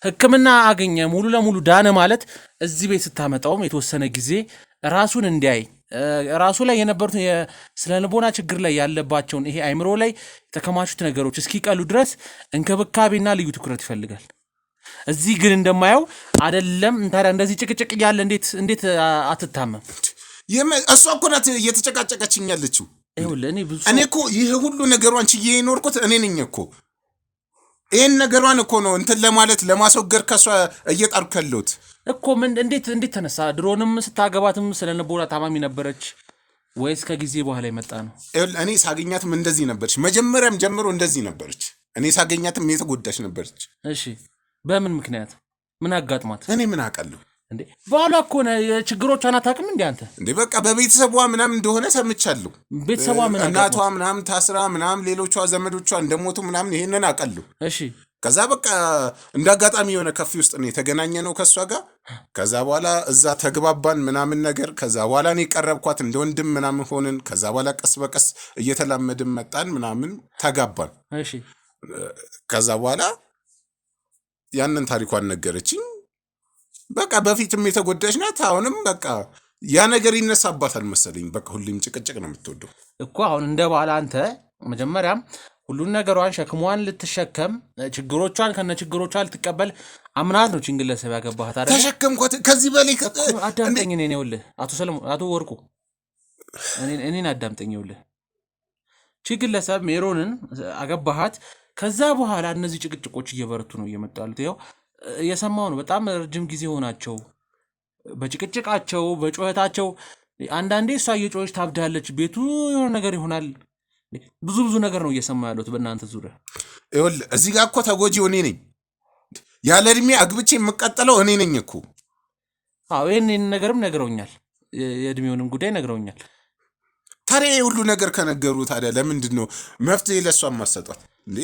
A: ሕክምና አገኘ ሙሉ ለሙሉ ዳነ ማለት እዚህ ቤት ስታመጣውም የተወሰነ ጊዜ ራሱን እንዲያይ ራሱ ላይ የነበሩት የስነ ልቦና ችግር ላይ ያለባቸውን ይሄ አእምሮ ላይ የተከማቹት ነገሮች እስኪቀሉ ድረስ እንክብካቤና ልዩ ትኩረት ይፈልጋል። እዚህ ግን እንደማየው አይደለም። ታዲያ እንደዚህ ጭቅጭቅ እያለ እንዴት አትታመም?
C: እሷ እኮ ናት እየተጨቃጨቀችኝ ያለችው።
A: እኔ
C: እኮ ይህ ሁሉ ነገሯን ችዬ የኖርኩት እኔ ነኝ እኮ። ይህን ነገሯን እኮ ነው እንትን ለማለት ለማስወገድ ከሷ እየጣርኩ ያለሁት
A: እኮ። እንዴት ተነሳ? ድሮንም ስታገባትም ስለ ልቦና ታማሚ ነበረች ወይስ ከጊዜ በኋላ የመጣ ነው?
C: እኔ ሳገኛትም እንደዚህ ነበረች። መጀመሪያም ጀምሮ እንደዚህ ነበረች። እኔ ሳገኛትም የተጎዳች ነበረች።
A: እሺ በምን ምክንያት? ምን አጋጥሟት?
C: እኔ ምን አውቃለሁ
A: እንዴ? ባሏ እኮ ነው ችግሮቿን አታውቅም እንዴ አንተ?
C: እንዴ በቃ በቤተሰቧ ምናምን እንደሆነ ሰምቻለሁ።
A: ቤተሰቧ ምን
C: እናቷ ምናምን ታስራ ምናምን ሌሎቿ ዘመዶቿ እንደሞቱ ምናምን ይሄንን አውቃለሁ።
A: እሺ
C: ከዛ በቃ እንደ አጋጣሚ የሆነ ከፊ ውስጥ ነው የተገናኘ ነው ከሷ ጋር። ከዛ በኋላ እዛ ተግባባን ምናምን ነገር። ከዛ በኋላ እኔ ቀረብኳት እንደ ወንድም ምናምን ሆንን። ከዛ በኋላ ቀስ በቀስ እየተላመድን መጣን ምናምን ተጋባን።
A: እሺ
C: ከዛ በኋላ ያንን ታሪኳን ነገረችኝ። በቃ በፊትም የተጎዳች ናት። አሁንም በቃ ያ ነገር ይነሳባታል መሰለኝ። በቃ ሁሌም ጭቅጭቅ ነው የምትወደው
A: እኮ። አሁን እንደ ባል አንተ መጀመሪያም ሁሉን ነገሯን ሸክሟን ልትሸከም ችግሮቿን ከነ ችግሮቿ ልትቀበል አምናት ነው ችን ግለሰብ ያገባሃት አይደል?
C: ተሸከምኳት። ከዚህ በላይ
A: አዳምጠኝ። እኔ ይኸውልህ አቶ ወርቁ እኔን አዳምጠኝ። ይኸውልህ ችን ግለሰብ ሜሮንን አገባሃት። ከዛ በኋላ እነዚህ ጭቅጭቆች እየበረቱ ነው እየመጡ ያሉት። ይኸው እየሰማሁ ነው። በጣም ረጅም ጊዜ ሆናቸው በጭቅጭቃቸው በጩኸታቸው። አንዳንዴ እሷ እየጮኸች ታብዳለች፣ ቤቱ የሆነ ነገር ይሆናል። ብዙ ነገር ነው እየሰማ ያሉት በእናንተ ዙሪያ።
C: ይኸውልህ እዚህ ጋር እኮ ተጎጂው እኔ ነኝ። ያለ እድሜ አግብቼ የምቀጠለው እኔ ነኝ እኮ።
A: አዎ ይህን ነገርም ነግረውኛል። የእድሜውንም ጉዳይ ነግረውኛል።
C: ታዲያ ሁሉ ነገር ከነገሩ ታዲያ ለምንድን ነው መፍትሄ ለእሷን ማሰጧት እንዴ?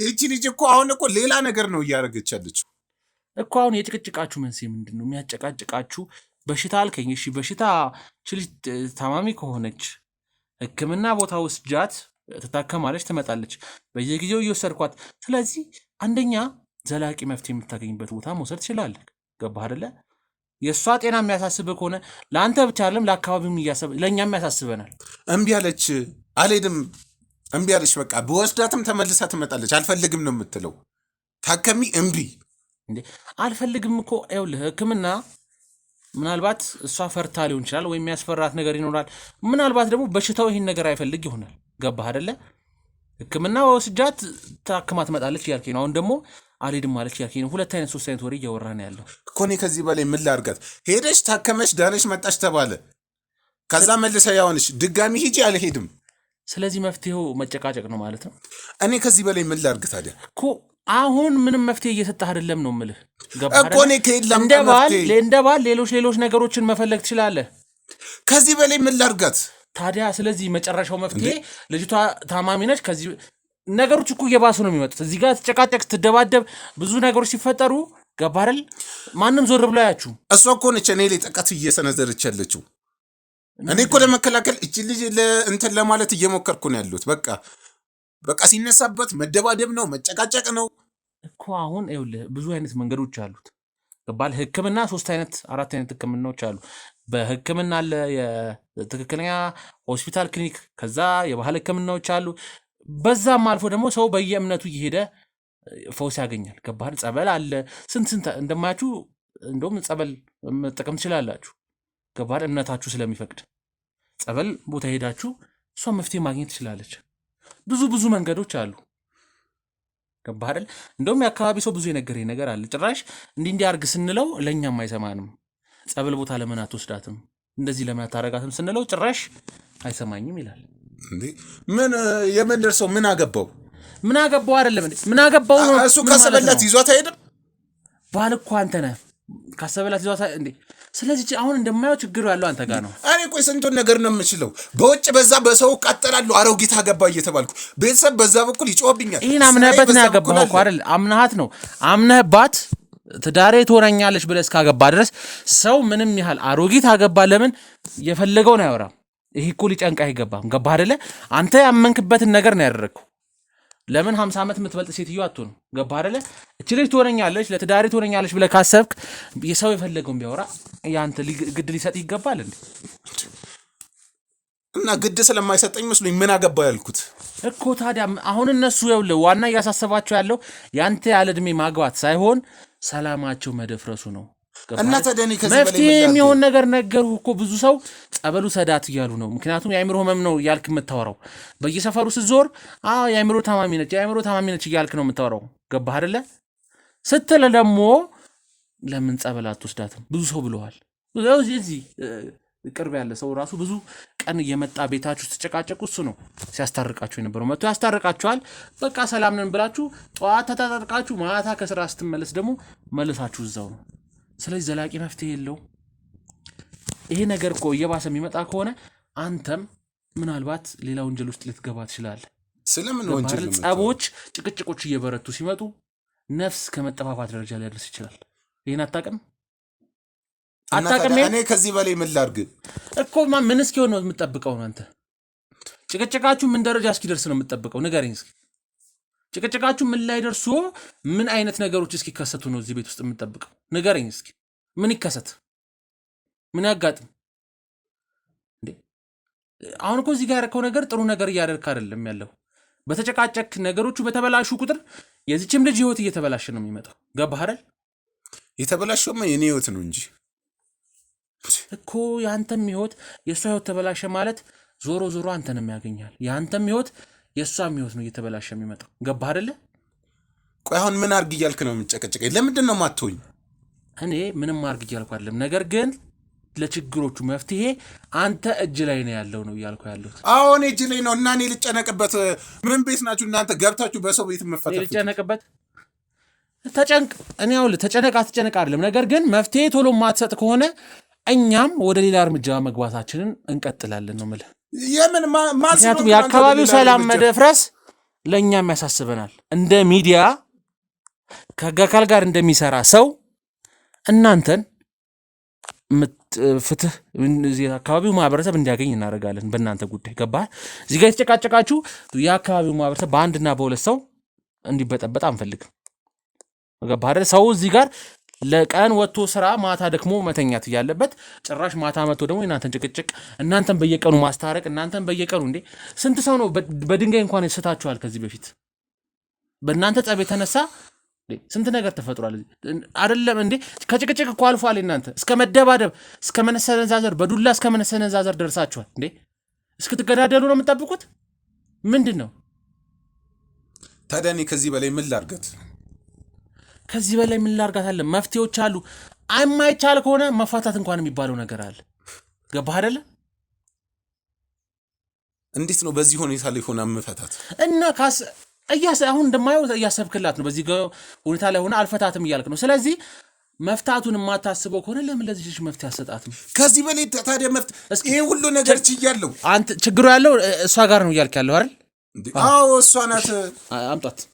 C: እቺ ልጅ እኮ አሁን እኮ ሌላ ነገር ነው እያደረገች ያለችው
A: እኮ። አሁን የጭቅጭቃችሁ መንስኤ ምንድን ነው? የሚያጨቃጭቃችሁ በሽታ አልከኝ። እሺ በሽታ ችልጅ ታማሚ ከሆነች ሕክምና ቦታ ወስጃት ትታከማለች፣ ትመጣለች፣ በየጊዜው እየወሰድኳት። ስለዚህ አንደኛ ዘላቂ መፍትሄ የምታገኝበት ቦታ መውሰድ ትችላለህ። ገባህ አይደለ? የእሷ ጤና የሚያሳስብህ ከሆነ ለአንተ ብቻ አይደለም ለአካባቢውም ለእኛም ያሳስበናል።
C: እምቢ አለች፣ አልሄድም፣ እምቢ አለች። በቃ በወስዳትም ተመልሳ ትመጣለች። አልፈልግም ነው የምትለው። ታከሚ እምቢ።
A: እንዴ አልፈልግም እኮ ይኸውልህ፣ ሕክምና ምናልባት እሷ ፈርታ ሊሆን ይችላል፣ ወይም የሚያስፈራት ነገር ይኖራል። ምናልባት ደግሞ በሽታው ይህን ነገር አይፈልግ ይሆናል። ገባህ አይደለ? ሕክምና ወስጃት ታክማ ትመጣለች እያልከኝ ነው። አሁን ደግሞ አልሄድም ማለች እያልከኝ ነው። ሁለት አይነት ሶስት አይነት ወሬ እያወራን ያለው
C: እኮ። እኔ ከዚህ በላይ ምን ላድርጋት? ሄደች፣ ታከመች፣ ዳነች፣ መጣች ተባለ። ከዛ መልሰ ያሆንሽ ድጋሚ ሂጂ፣ አልሄድም።
A: ስለዚህ መፍትሄው መጨቃጨቅ ነው ማለት ነው።
C: እኔ ከዚህ በላይ ምን ላድርግ ታዲያ?
A: እኮ አሁን ምንም መፍትሄ እየሰጠህ አይደለም ነው የምልህ።
C: እኮ እኔ ከየለም
A: እንደ ባል ሌሎች ነገሮችን መፈለግ ትችላለህ።
C: ከዚህ በላይ ምን ላድርጋት
A: ታዲያ? ስለዚህ መጨረሻው መፍትሄ ልጅቷ ታማሚ ነች። ከዚህ ነገሮች እኮ እየባሱ ነው የሚመጡት። እዚህ ጋር ትጨቃጨቅ፣ ትደባደብ፣ ብዙ ነገሮች ሲፈጠሩ ገባህ አይደል? ማንም ዞር ብሎ አያችሁ።
C: እሷ እኮ ነች እኔ ላይ ጥቃት እየሰነዘረች ያለችው። እኔ እኮ ለመከላከል እቺ ልጅ እንትን ለማለት እየሞከርኩ ነው ያሉት። በቃ ሲነሳበት መደባደብ ነው፣ መጨቃጨቅ ነው
A: እኮ። አሁን ይኸውልህ ብዙ አይነት መንገዶች አሉት። ገባህ? ሕክምና 3 አይነት 4 አይነት ሕክምናዎች አሉ። በሕክምና አለ የትክክለኛ ሆስፒታል ክሊኒክ፣ ከዛ የባህል ሕክምናዎች አሉ። በዛም አልፎ ደግሞ ሰው በየእምነቱ እየሄደ ፈውስ ያገኛል። ገባህ? ጸበል አለ። ስንት እንደማያችሁ እንደውም ጸበል መጠቀም ትችላላችሁ። ገባህ? እምነታችሁ ስለሚፈቅድ ጸበል ቦታ ሄዳችሁ እሷ መፍትሄ ማግኘት ትችላለች። ብዙ መንገዶች አሉ። ገባህ አይደል? እንደውም የአካባቢ ሰው ብዙ የነገረኝ ነገር አለ። ጭራሽ እንዲህ አድርግ ስንለው ለእኛም አይሰማንም። ጸበል ቦታ ለምን አትወስዳትም፣ እንደዚህ ለምን አታረጋትም ስንለው ጭራሽ አይሰማኝም ይላል።
C: እንዴ ምን የመንደር ሰው ምን አገባው?
A: ምን አገባው አይደለም እንዴ? ምን አገባው ነው
C: እሱ። ካሰበላት ይዟት አይሄድም።
A: ባል እኮ አንተ ነህ። ካሰበላት ይዟት እንዴ? ስለዚህ አሁን እንደማየው ችግሩ ያለው አንተ ጋር ነው።
C: እኔ ቆይ ስንቱን ነገር ነው የምችለው። በውጭ በዛ በሰው ቀጠላለሁ። አሮጊት አገባ እየተባልኩ ቤተሰብ በዛ በኩል ይጮህብኛል።
A: ይህን አምነህበት ነው ያገባው እኮ አይደል? አምነሃት ነው። አምነህባት ትዳሬ ትሆነኛለች ብለህ እስካገባ ድረስ ሰው ምንም ያህል አሮጊት አገባ ለምን የፈለገውን አያወራም። ይሄ እኮ ሊጨንቃ አይገባም። ገባህ አይደለ? አንተ ያመንክበትን ነገር ነው ያደረግከው። ለምን 50 ዓመት የምትበልጥ ሴትዮ አትሆንም? ገባህ አይደለ? እቺ ልጅ ትሆነኛለች፣ ለትዳሬ ትሆነኛለች ብለህ ካሰብክ የሰው የፈለገውን ቢያወራ ያንተ ግድ ሊሰጥ ይገባል እንዴ?
C: እና ግድ ስለማይሰጠኝ መስሎኝ ምን አገባ ያልኩት
A: እኮ። ታዲያ አሁን እነሱ ይኸውልህ ዋና እያሳሰባቸው ያለው ያንተ ያለ ዕድሜ ማግባት ሳይሆን ሰላማቸው መደፍረሱ ነው።
C: እና ታዲያ ከዚህ
A: መፍትሄ የሚሆን ነገር ነገርሁ እኮ። ብዙ ሰው ጸበሉ ሰዳት እያሉ ነው። ምክንያቱም የአእምሮ ህመም ነው እያልክ የምታወራው። በየሰፈሩ ስትዞር የአእምሮ ታማሚ ነች እያልክ ነው የምታወራው። ገባህ አይደለ? ስትል ደግሞ ለምን ጸበል አትወስዳትም? ብዙ ሰው ብለዋል። እዚህ ቅርብ ያለ ሰው ራሱ ብዙ ቀን እየመጣ ቤታችሁ ስትጨቃጨቁ እሱ ነው ሲያስታርቃችሁ የነበረው። መጥቶ ያስታርቃችኋል። በቃ ሰላም ነን ብላችሁ ጠዋት ተታርቃችሁ ማታ ከስራ ስትመለስ ደግሞ መልሳችሁ እዛው ነው። ስለዚህ ዘላቂ መፍትሄ የለው። ይሄ ነገር እኮ እየባሰ የሚመጣ ከሆነ አንተም ምናልባት ሌላ ወንጀል ውስጥ ልትገባ ትችላለህ።
C: ስለምን ወንጀል?
A: ጸቦች፣ ጭቅጭቆች እየበረቱ ሲመጡ ነፍስ ከመጠፋፋት ደረጃ ሊያደርስ ይችላል። ይሄን አታውቅም?
C: እኔ ከዚህ በላይ ምን ላድርግ
A: እኮ። ምን እስኪሆን ነው የምትጠብቀው አንተ? ጭቅጭቃችሁ ምን ደረጃ እስኪደርስ ነው የምትጠብቀው? ንገረኝ እስኪ። ጭቅጭቃችሁ ምን ላይ ደርሶ ምን አይነት ነገሮች እስኪከሰቱ ነው እዚህ ቤት ውስጥ የምትጠብቀው? ንገረኝ እስኪ። ምን ይከሰት? ምን ያጋጥም እንዴ? አሁን እኮ እዚህ ጋር ያደረከው ነገር ጥሩ ነገር እያደረክ አይደለም ያለው። በተጨቃጨክ ነገሮቹ በተበላሹ ቁጥር የዚችም ልጅ ህይወት እየተበላሸ ነው የሚመጣው። ገባህ አይደል?
C: የተበላሸውማ የኔ ህይወት ነው እንጂ
A: እኮ የአንተም ህይወት የእሷ ህይወት ተበላሸ ማለት ዞሮ አንተንም ያገኛል። የአንተም ህይወት የእሷም ህይወት ነው እየተበላሸ የሚመጣው። ገባህ አይደለ?
C: ቆይ አሁን ምን አድርግ እያልክ ነው የምትጨቀጨቀኝ? ለምንድን ነው የማትሆኝ?
A: እኔ ምንም አድርግ እያልኩ አይደለም። ነገር ግን ለችግሮቹ መፍትሄ አንተ እጅ ላይ ነው ያለው ነው እያልኩ ያለሁት።
C: አሁን እጅ ላይ ነው እና እኔ ልጨነቅበት? ምን ቤት ናችሁ እናንተ ገብታችሁ በሰው ቤት የምትፈተፉት?
A: ልጨነቅበት? ተጨንቅ። እኔ አሁን ተጨነቅ አትጨነቅ አይደለም። ነገር ግን መፍትሄ ቶሎ ማትሰጥ ከሆነ እኛም ወደ ሌላ እርምጃ መግባታችንን እንቀጥላለን ነው የምልህ።
C: የምን
A: ምክንያቱም የአካባቢው ሰላም መደፍረስ ለእኛም ያሳስበናል። እንደ ሚዲያ ከአካል ጋር እንደሚሰራ ሰው እናንተን ፍትህ የአካባቢው ማህበረሰብ እንዲያገኝ እናደርጋለን። በእናንተ ጉዳይ ገባህ? እዚህ ጋር የተጨቃጨቃችሁ የአካባቢው ማህበረሰብ በአንድና በሁለት ሰው እንዲበጠበጥ አንፈልግም። ገባህ አይደል? ሰው እዚህ ጋር ለቀን ወጥቶ ስራ ማታ ደክሞ መተኛት እያለበት ጭራሽ ማታ መጥቶ ደግሞ እናንተን ጭቅጭቅ፣ እናንተን በየቀኑ ማስታረቅ፣ እናንተን በየቀኑ እንዴ ስንት ሰው ነው በድንጋይ እንኳን ስታችኋል። ከዚህ በፊት በእናንተ ጸብ የተነሳ ስንት ነገር ተፈጥሯል አይደለም እንዴ? ከጭቅጭቅ እኮ አልፏል። እናንተ እስከ መደባደብ፣ እስከ መነሰነዛዘር፣ በዱላ እስከ መነሰነዛዘር ደርሳችኋል እንዴ? እስክትገዳደሉ ነው የምትጠብቁት? ምንድን ነው
C: ታዲያ? እኔ ከዚህ በላይ ምን ላርጋት?
A: ከዚህ በላይ ምን ላርጋት አለ? መፍትሄዎች አሉ። የማይቻል ከሆነ መፋታት እንኳን የሚባለው ነገር አለ። ገባህ አይደለ?
C: እንዴት ነው በዚህ ሁኔታ ላይ ሆና መፈታት?
A: እና አሁን እንደማየው እያሰብክላት ነው። በዚህ ሁኔታ ላይ ሆነ አልፈታትም እያልክ ነው። ስለዚህ መፍታቱን የማታስበው ከሆነ ለምን ለዚህ ልጅ መፍትሄ አሰጣትም?
C: ከዚህ በላይ ታዲያ ይሄ ሁሉ ነገር ችያለሁ።
A: አንተ ችግሩ ያለው እሷ ጋር ነው እያልክ ያለው አይደል?
C: አዎ እሷ ናት።
A: አምጣት